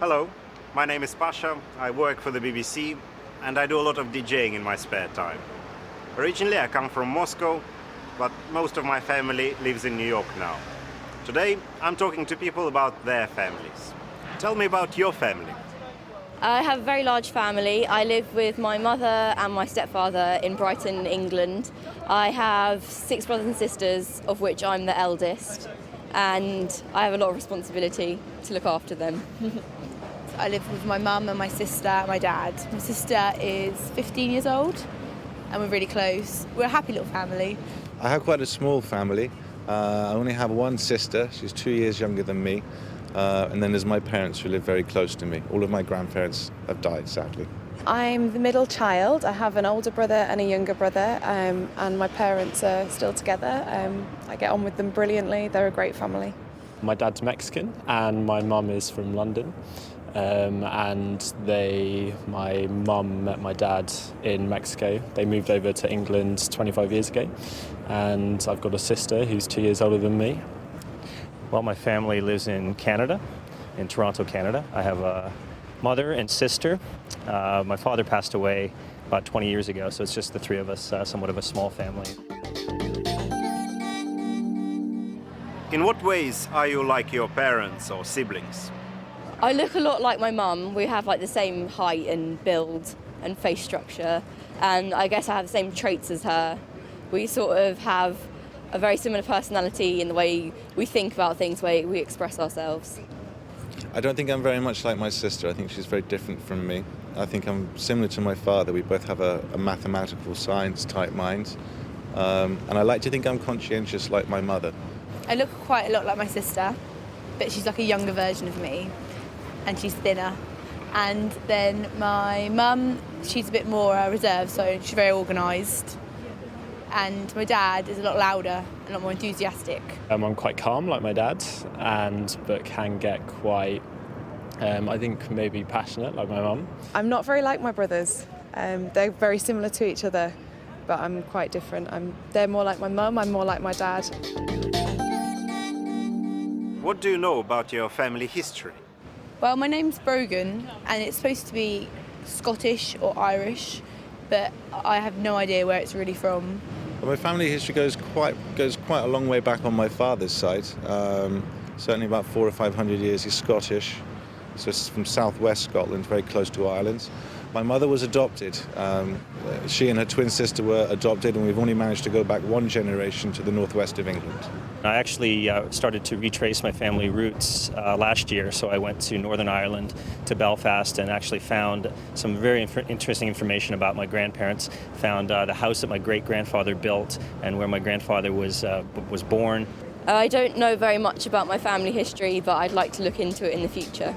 Hello, my name is Pasha, I work for the BBC and I do a lot of DJing in my spare time. Originally I come from Moscow, but most of my family lives in New York now. Today I'm talking to people about their families. Tell me about your family. I have a very large family. I live with my mother and my stepfather in Brighton, England. I have 6 brothers and sisters, of which I'm the eldest, and I have a lot of responsibility to look after them. I live with my mum and my sister and my dad. My sister is 15 years old and we're really close. We're a happy little family. I have quite a small family. I only have one sister. She's 2 years younger than me. And then there's my parents who live very close to me. All of my grandparents have died, sadly. I'm the middle child. I have an older brother and a younger brother, and my parents are still together. I get on with them brilliantly. They're a great family. My dad's Mexican and my mum is from London. My mum met my dad in Mexico. They moved over to England 25 years ago. And I've got a sister who's 2 years older than me. Well, my family lives in Canada, in Toronto, Canada. I have a mother and sister. My father passed away about 20 years ago, so it's just the three of us, somewhat of a small family. In what ways are you like your parents or siblings? I look a lot like my mum. We have like the same height and build and face structure, and I guess I have the same traits as her. We sort of have a very similar personality in the way we think about things, the way we express ourselves. I don't think I'm very much like my sister. I think she's very different from me. I think I'm similar to my father. We both have a mathematical science type mind. And I like to think I'm conscientious like my mother. I look quite a lot like my sister, but she's like a younger version of me and she's thinner. And then my mum, she's a bit more reserved, so she's very organised. And my dad is a lot louder, a lot more enthusiastic. I'm quite calm like my dad, but can get quite, I think maybe passionate like my mum. I'm not very like my brothers. They're very similar to each other, but I'm quite different. They're more like my mum, I'm more like my dad. What do you know about your family history? Well, my name's Brogan and it's supposed to be Scottish or Irish, but I have no idea where it's really from. Well, my family history goes quite a long way back on my father's side. Certainly about 400 or 500 years. He's Scottish, so it's from southwest Scotland, very close to Ireland. My mother was adopted. She and her twin sister were adopted, and we've only managed to go back one generation to the northwest of England. I actually started to retrace my family roots last year, so I went to Northern Ireland, to Belfast, and actually found some very interesting information about my grandparents. Found the house that my great-grandfather built and where my grandfather was born. I don't know very much about my family history, but I'd like to look into it in the future.